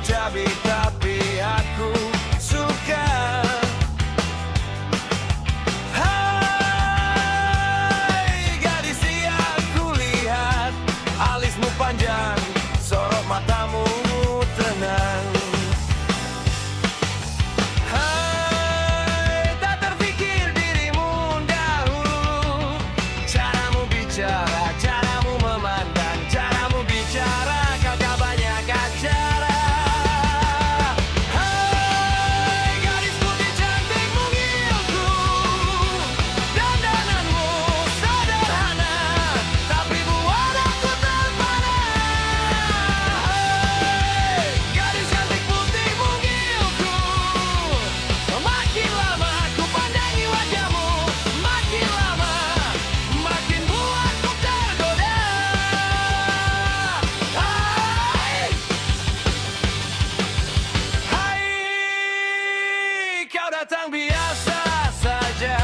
cabai tapi aku suka. Hai gadis yang kulihat, alismu panjang, sorot matamu tenang. Hai tak terfikir dirimu dahulu, caramu bicara, caramu memandang, caramu bicara, kagak banyak acara. Hai gadis putih cantik mungilku, dandananmu sederhana tapi buat aku terpana. Hai gadis cantik putih mungilku, makin lama ku pandangi wajahmu, makin lama makin buatku tergoda. Hai kau datang biasa saja,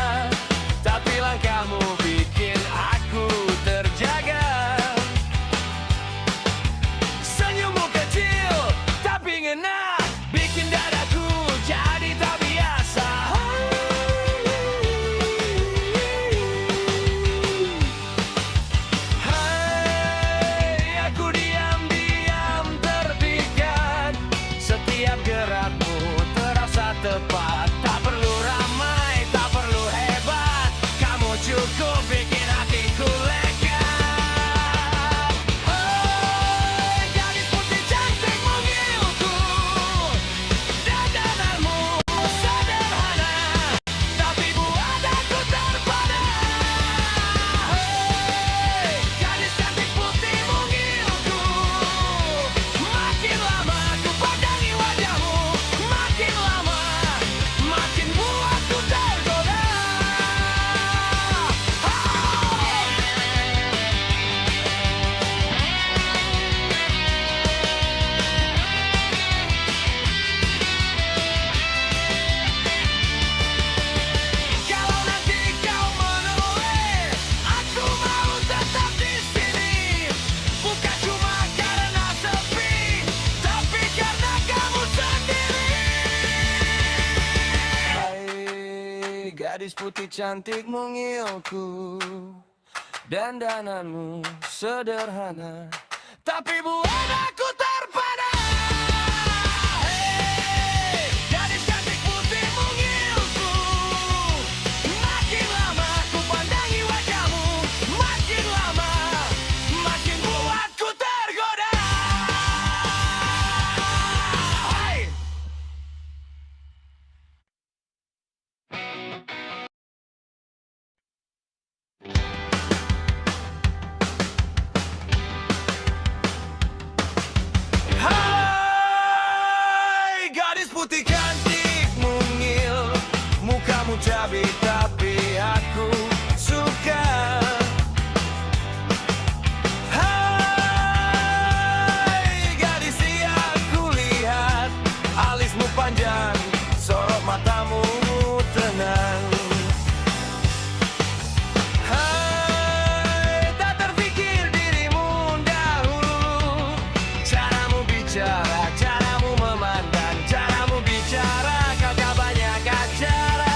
tapi langkahmu bikin aku terjaga. Senyummu kecil tapi ngena, bikin dadaku jadi tak biasa. Hai aku diam-diam terpikat, setiap gerakmu terasa tepat. Tak perlu ramai, tak perlu hebat, kamu cukup bikin hatiku lega. Hai gadis putih cantik mungilku, dandananmu sederhana tapi buat aku terpana. Hai gadis cantik putih mungilku, makin lama ku pandangi wajahmu, makin lama makin buatku tergoda. Kalau nanti kau menoleh, aku mau tetap di sini. Bukan cuma karena sepi, tapi karena kamu sendiri. Hai gadis putih cantik mungilku, dandananmu sederhana tapi buat aku terpana. Hei gadis cantik putih mungilku, makin lama ku pandangi wajahmu, makin lama makin buatku tergoda. Hai Hai gadis putih cantik mungil, mukamu cabai tapi aku suka. Hai gadis yang kulihat, alismu panjang, sorot matamu tenang. Hai tak terfikir dirimu dahulu, caramu bicara, caramu memandang, caramu bicara, kagak banyak acara.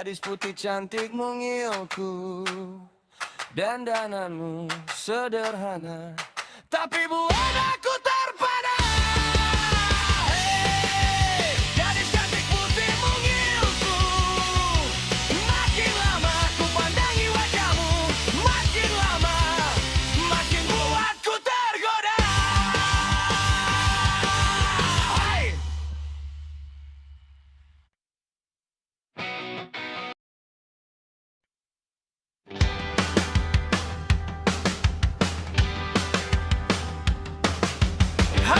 gadis putih cantik mungilku. Dandananmu sederhana, tapi buat aku terpana. Hei, gadis cantik putih mungilku. Makin lama ku pandangi wajahmu, makin lama makin buatku tergoda. Hai. Hai,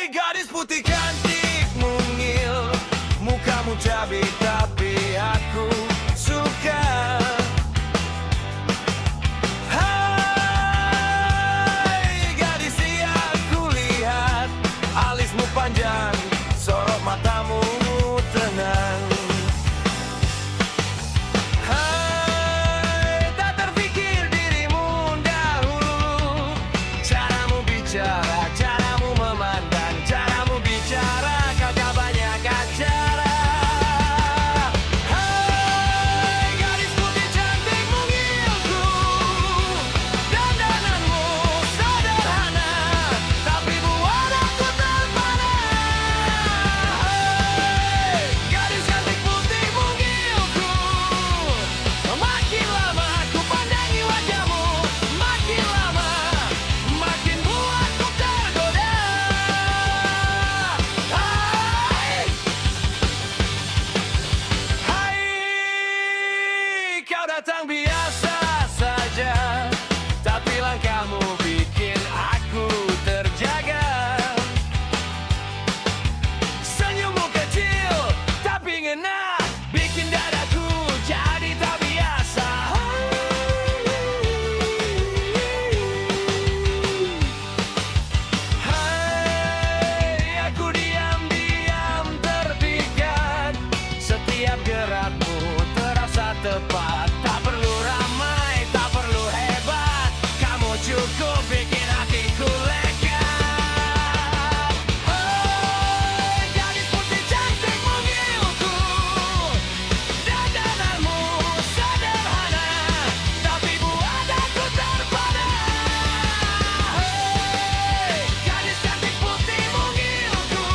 gadis putih cantik mungil, mukamu cabi tapi aku suka. Hai, gadis yang kulihat, alismu panjang, sorot matamu tenang. Hai, tak terfikir dirimu dahulu. Caramu bicara, caramu memandang, caramu bicara, kagak banyak acara. Hai, gadis putih cantik mungilku. Dandananmu sederhana, tapi buat aku terpana. Hai, gadis cantik putih mungilku. Makin lama ku pandangi wajahmu, makin lama makin buatku tergoda. Hai, hai, kau datang biasa saja, tapi langkahmu bikin aku terjaga. Senyummu kecil tapi ngena, bikin dadaku jadi tak biasa. Hai, aku diam-diam terpikat. Setiap gerakmu terasa tepat. Tak perlu ramai, tak perlu hebat, kamu cukup bikin hatiku lega. Hai, gadis putih cantik mungilku. Dandananmu sederhana, tapi buat aku terpana. Hai, gadis cantik putih mungilku.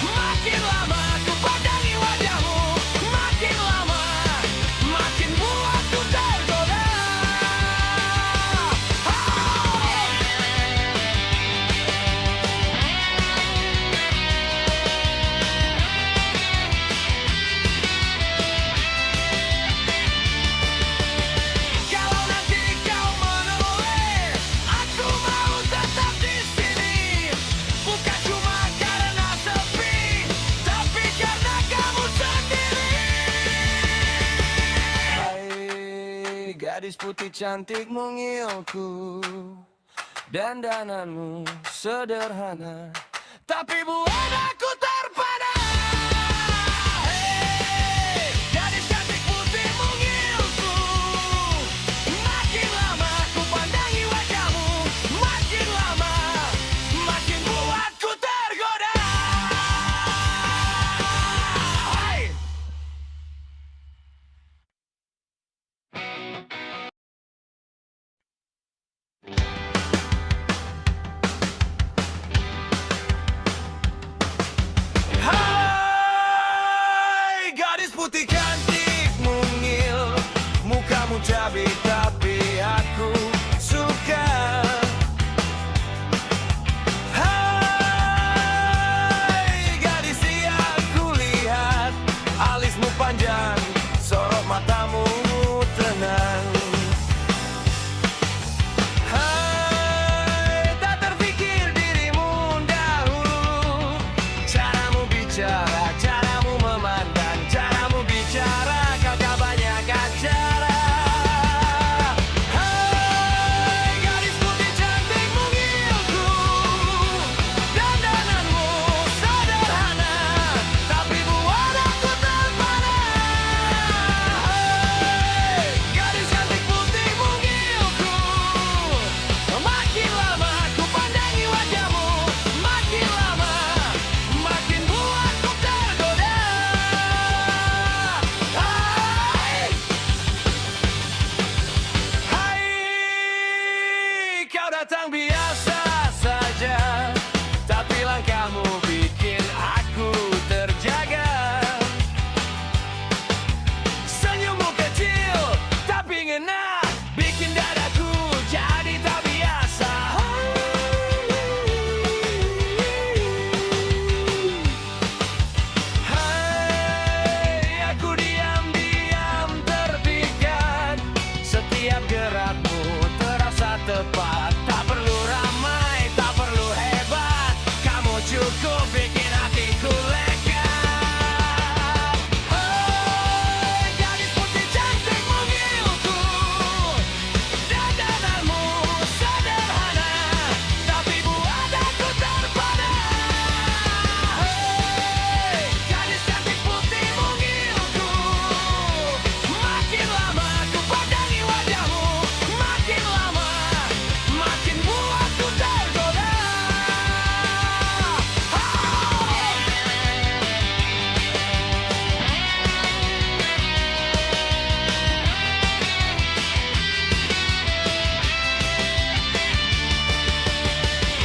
Makin lama ku pandangi wajahmu, makin lama makin buatku tergoda. Kalau nanti kau menoleh, aku mau tetap di sini. Bukan cuma karena sepi, tapi karena kamu sendiri. Hai, gadis putih cantik mungilku. Dandananmu sederhana, tapi buat aku terpana. Hei, gadis cantik putih mungilku. Makin lama ku pandangi wajahmu, makin lama makin buatku tergoda. Hai. datang biasa saja, tapi langkahmu bikin aku terjaga. Senyummu kecil tapi ngena, bikin dadaku jadi tak biasa. Hai, aku diam-diam terpikat. Setiap gerakmu terasa tepat. Tak perlu ramai, tak perlu hebat, kamu cukup bikin hatiku lega. Hai, gadis putih cantik mungilku, dandananmu sederhana, tapi buat aku terpana. Hai, gadis cantik putih mungilku, makin lama ku pandangi wajahmu, makin lama makin buatku tergoda.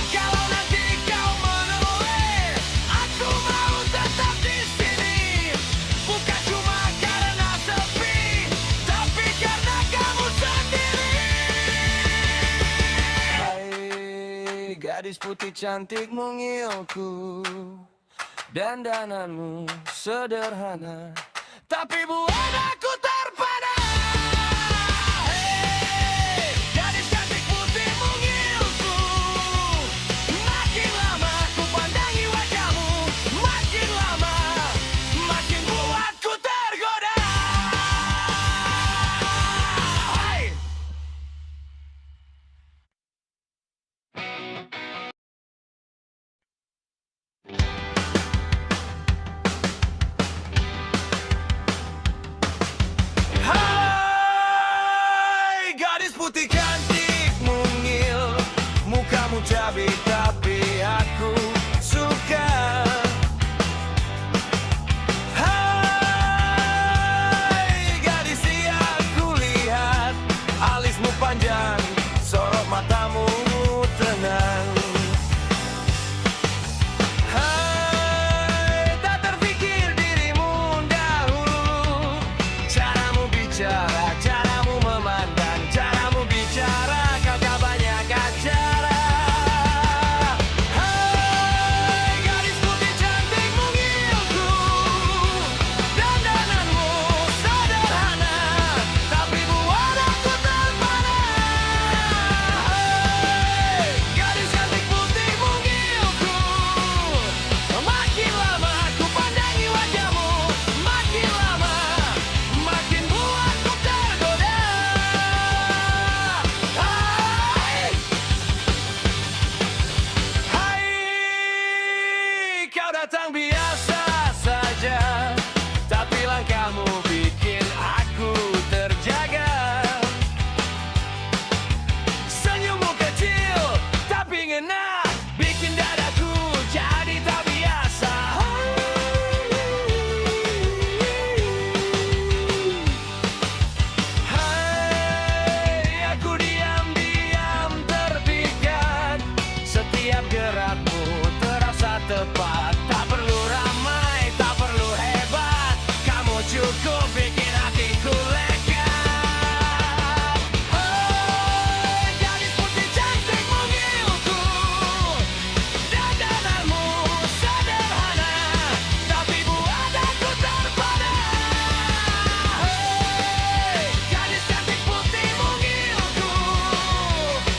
Kalau nanti kau menoleh, aku mau tetap di sini. Bukan cuma karena sepi, tapi karena kamu sendiri. Hai, gadis putih cantik mungilku, dandananmu sederhana, tapi buat aku terpana. Hei, gadis cantik putih mungilku, makin lama ku pandangi wajahmu, makin lama makin buatku tergoda. Hai. Hai, gadis putih cantik mungil, mukamu cabi tapi aku suka. Hai, gadis yang kulihat, alismu panjang, sorot matamu tenang. Hai, tak terpikir dirimu dahulu, caramu bicara, caramu memandang, caramu bicara, kagak banyak acara. Hai, gadis putih cantik mungilku, dandananmu sederhana, tapi buat aku terpana. Hai, gadis cantik putih mungilku, makin lama ku pandangi wajahmu, makin lama makin buatku tergoda. Hai, hai, kau datang biasa saja, tapi langkahmu bikin aku terjaga. Senyummu kecil tapi ngena, bikin dadaku jadi tak biasa. Hai, aku diam-diam terpikat. Setiap gerakmu terasa tepat. Tak perlu ramai, tak perlu hebat, kamu cukup bikin hatiku lega. Hai, gadis putih cantik mungilku, dandananmu sederhana, tapi buat aku terpana. Hai, gadis cantik putih mungilku,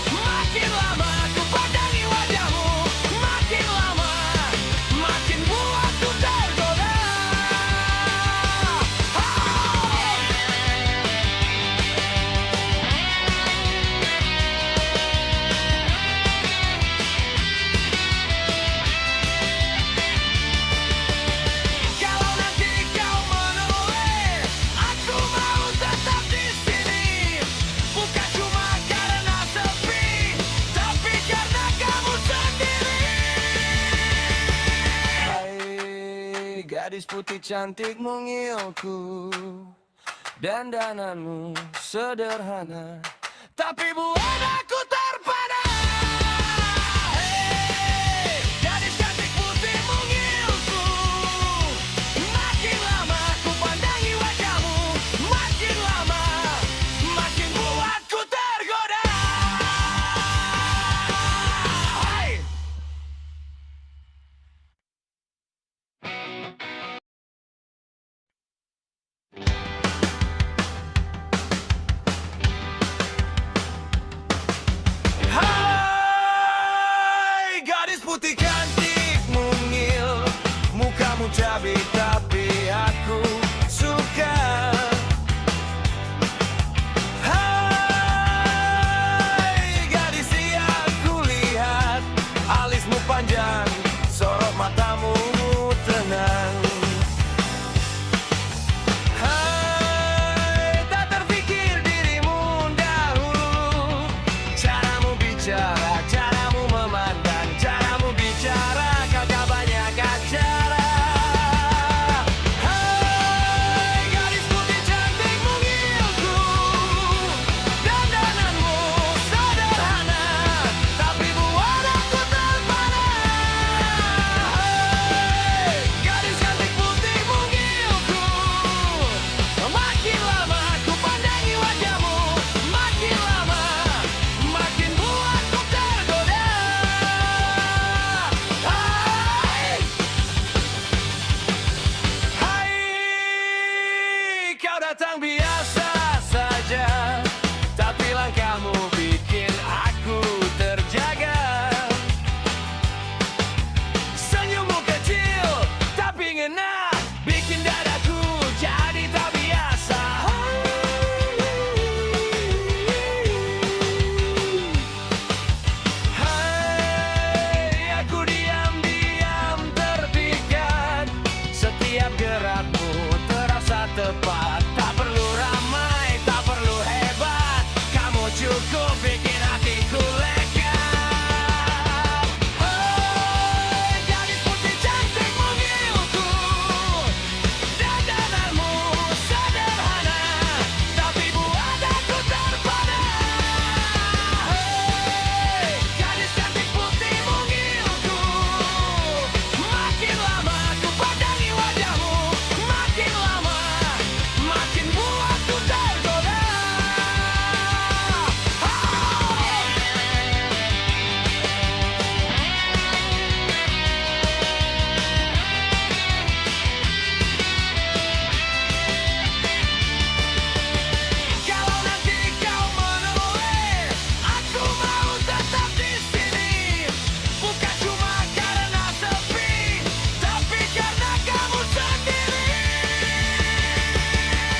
makin lama ku pandangi wajahmu, makin lama makin buatku tergoda. Kalau nanti kau menoleh, aku mau tetap di sini. Bukan cuma karena sepi, tapi karena kamu sendiri. Hai, gadis putih cantik mungilku, dandananmu sederhana, tapi buat aku terpana. putih cantik mungil, mukamu cabi tapi aku suka. Hai gadis yang kulihat, alismu panjang, sorot matamu tenang. Hai tak terpikir dirimu dahulu, caramu bicara, caramu memandang, caramu bicara kagak banyak acara. Hai gadis putih cantik mungilku, dandananmu sederhana tapi buat aku terpana. Hai gadis cantik putih mungilku, makin lama ku pandangi wajahmu, makin lama makin buatku tergoda. Hai, kau datang biasa saja, tapi langkahmu bikin aku terjaga. Senyummu kecil tapi ngena, bikin dadaku jadi tak biasa. Hai, aku diam-diam terpikat, setiap gerakmu terasa tepat. Tak perlu ramai, tak perlu hebat, kamu cukup bikin hatiku lega. Hai gadis putih cantik mungilku, dandananmu sederhana tapi buat aku terpana. Hai gadis cantik putih mungilku, makin lama ku pandangi wajahmu, makin lama makin buatku tergoda. Kalau nanti kau menoleh, aku mau tetap di sini. Bukan cuma karena sepi, tapi karena kamu sendiri.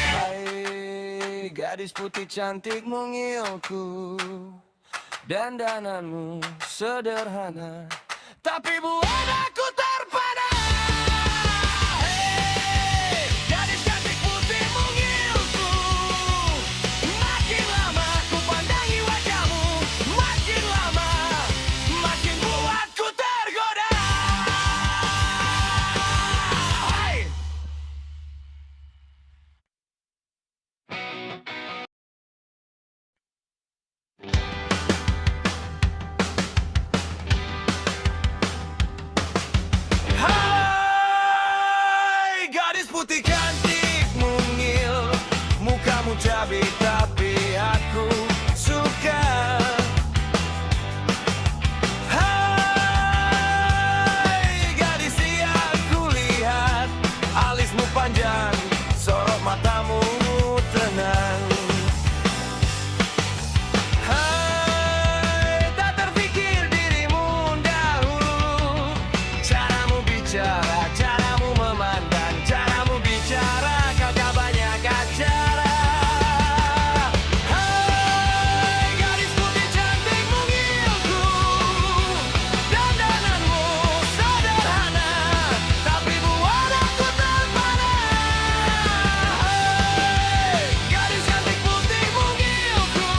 Hai gadis putih cantik mungilku, dandananmu sederhana tapi buat aku terpana. Hei gadis cantik putih mungilku, makin lama ku pandangi wajahmu, makin lama makin buatku tergoda. Hai. Hai gadis putih cantik mungil, mukamu cabi tapi aku suka. Hai gadis yang kulihat, alismu panjang, sorot matamu tenang. Hai tak terpikir dirimu dahulu, caramu bicara, caramu memandang, caramu bicara kagak banyak acara. Hai gadis putih cantik mungilku, dandananmu sederhana tapi buat aku terpana. Hai gadis cantik putih mungilku,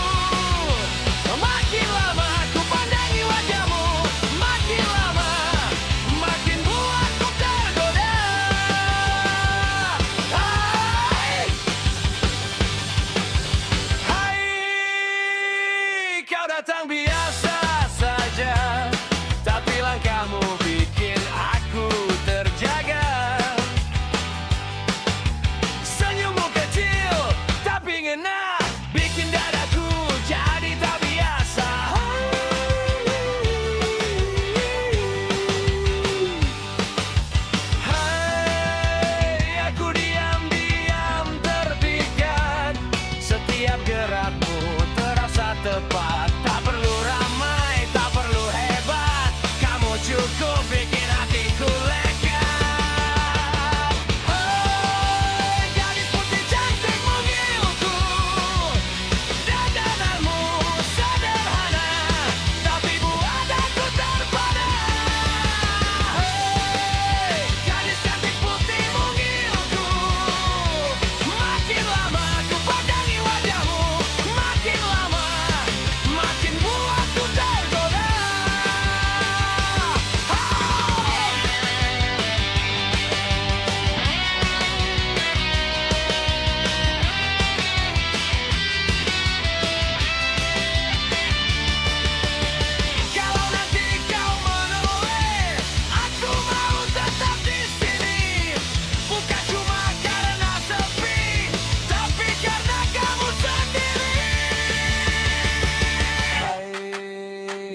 makin lama ku pandangi wajahmu, makin lama makin buatku tergoda. Hai, hai kau datang biasa saja, tapi langkahmu bikin aku terjaga. Senyummu kecil tapi ngena, bikin dadaku jadi tak biasa. Hai aku diam-diam terpikat, setiap gerakmu terasa tepat. Tak perlu ramai,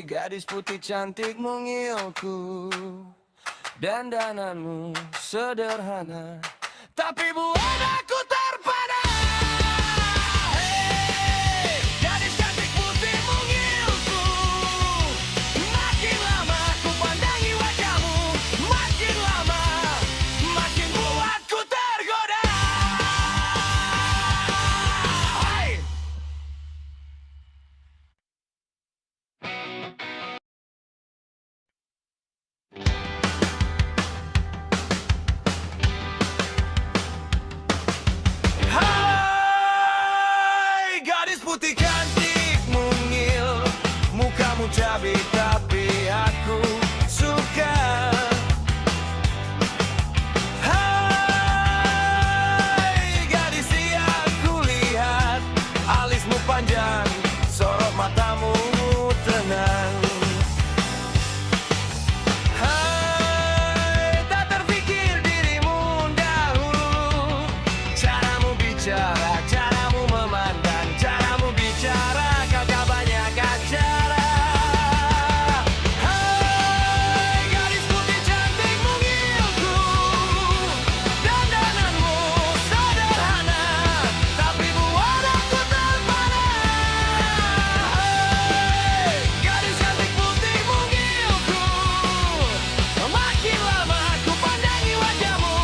gadis putih cantik mungilku. Dandananmu sederhana, tapi buat aku terpana. Hey, gadis cantik putih mungilku. Makin lama ku pandangi wajahmu, makin lama makin buatku tergoda. Hey. Hai, gadis putih cantik mungil, mukamu cabi tapi aku suka. Hai, gadis yang kulihat, alismu panjang, sorot matamu tenang. Hai, tak terpikir dirimu dahulu. Caramu bicara, caramu memandang, caramu bicara, kagak banyak acara. Hai, gadis putih cantik mungilku. Dandananmu sederhana, tapi buat aku terpana. Hai, gadis cantik putih mungilku. Makin lama ku pandangi wajahmu,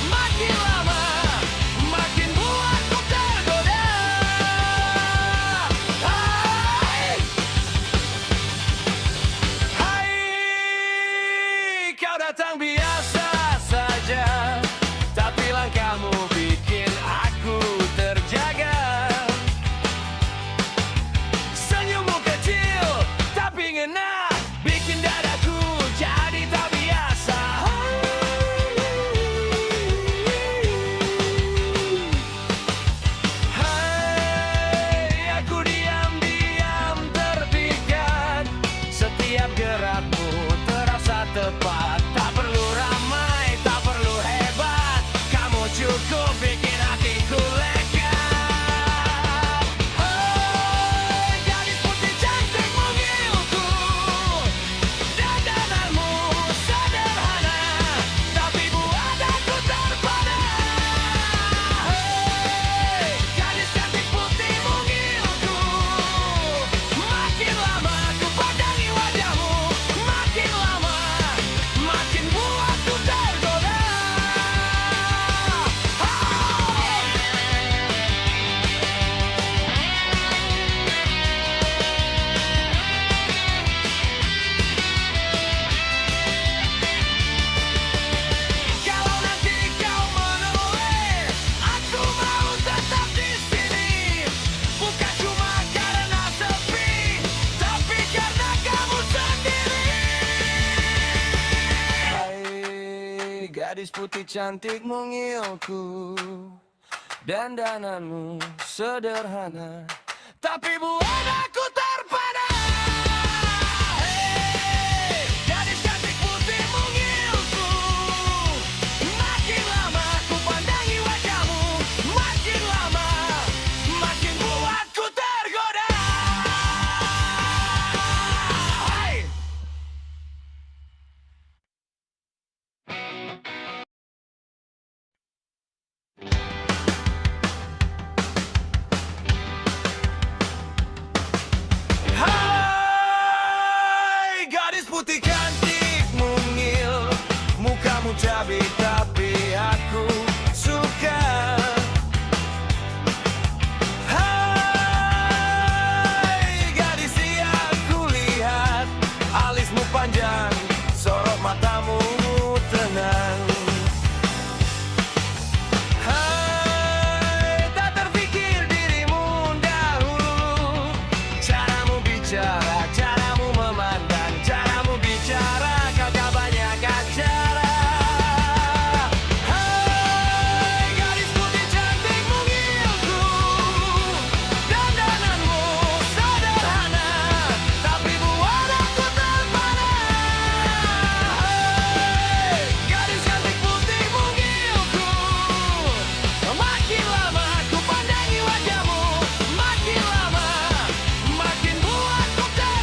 makin lama makin buatku tergoda. Hai, hai, kau datang biasa saja, tapi langkahmu bikin aku terjaga. Senyummu kecil tapi ngena, bikin dadaku jadi tak biasa. Hai, aku diam-diam terpikat. Setiap gerakmu terasa tepat. Tak perlu ramai, tak perlu hebat, kamu cukup bikin hatiku lega. Hai, gadis putih cantik mungilku. Dandananmu sederhana, tapi buat aku terpana. Hai, gadis cantik putih mungilku. Makin lama ku pandangi wajahmu, makin lama makin buatku tergoda. Kalau nanti kau menoleh, aku mau tetap di sini. Bukan cuma karena sepi, tapi karena kamu sendiri. Hai, gadis putih cantik mungilku. Dandananmu sederhana, tapi buat aku terpana. Hey, gadis cantik putih mungilku. Makin lama ku pandangi wajahmu, makin lama makin buatku tergoda. Hai. Hai, gadis putih cantik mungil, mukamu cabi tapi aku suka. Hai, gadis yang kulihat, alismu panjang, sorot matamu tenang. Hai, tak terpikir dirimu dahulu. Caramu bicara, caramu memandang, caramu bicara, kagak banyak acara. Hai, gadis putih cantik mungilku. Dandananmu sederhana, tapi buat aku terpana. Hai, gadis cantik putih mungilku. Makin lama ku pandangi wajahmu, makin lama makin buatku tergoda.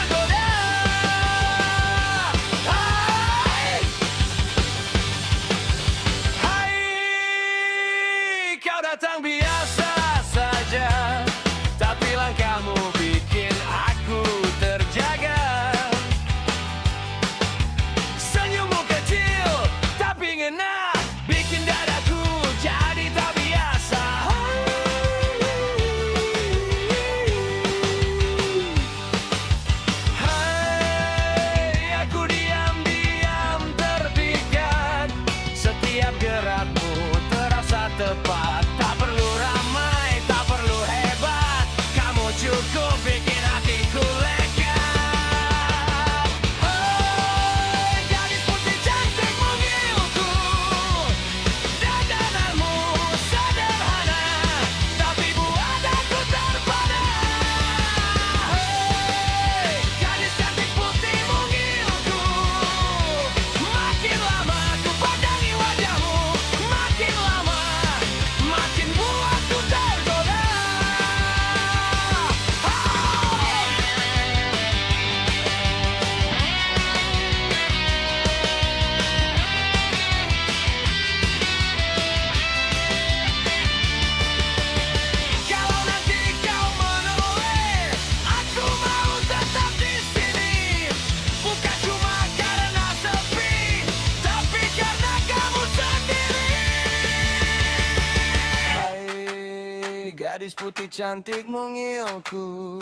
gadis putih cantik mungilku.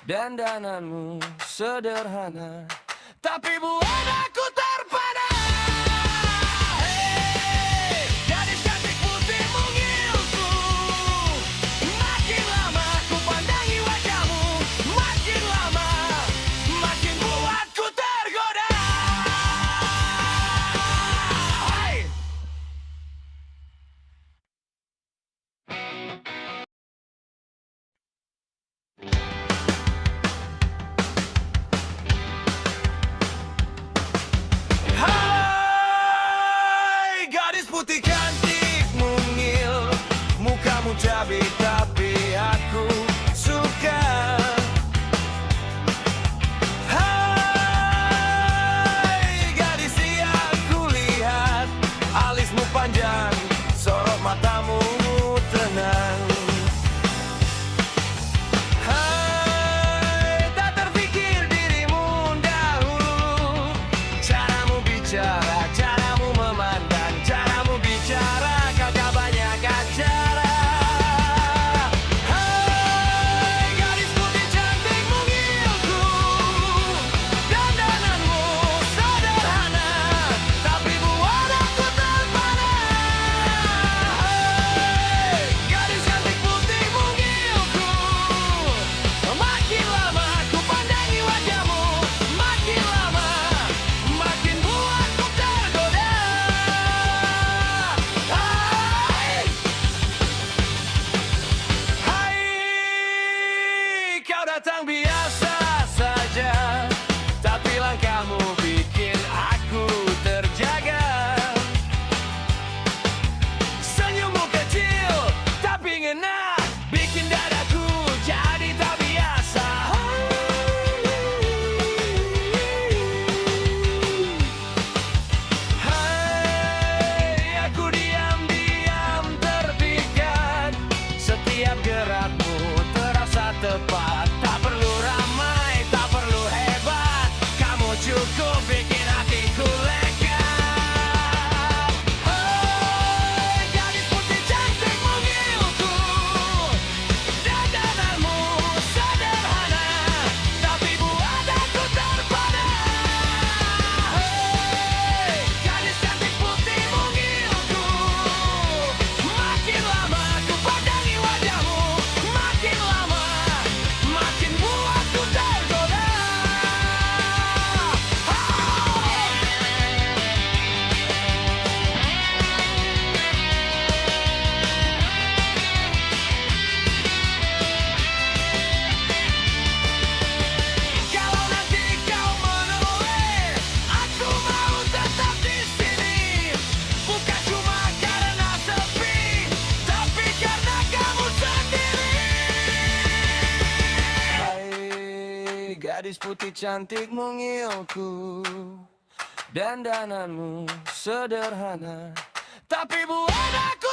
Dandananmu sederhana, tapi buat aku terpana. Hey, gadis cantik putih mungilku. Makin lama ku pandangi wajahmu, makin lama makin buatku tergoda. Hey. Hai, gadis putih cantik mungil, mukamu cabi tapi aku suka. Hai, gadis yang kulihat, alismu panjang, sorot matamu tenang. Hai, tak terfikir dirimu dahulu, caramu bicara, caramu memandang, caramu bicara, kau banyak acara. Hai, gadis putih cantik mungilku, dandananmu sederhana, tapi buat aku terpana. Hai, gadis cantik putih mungilku, makin lama ku pandangi wajahmu, makin lama makin buatku tergoda. Hai, kau datang biasa saja, tapi langkahmu bikin aku terjaga. Senyummu kecil tapi ngena, bikin dadaku jadi tak biasa. Hai, aku diam-diam terpikat, setiap gerakmu terasa tepat. Tak perlu ramai, tak perlu hebat, kamu cukup bikin hatiku lega. Hai, gadis putih cantik mungilku, dandananmu sederhana, tapi buat aku terpana. Hai, gadis cantik putih mungilku, makin lama ku pandangi wajahmu, makin lama makin buatku tergoda. Kalau nanti kau menoleh, aku mau tetap di sini. Bukan cuma karena sepi, tapi karena kamu sendiri. Hai, gadis putih cantik mungilku, dandananmu sederhana, tapi buat aku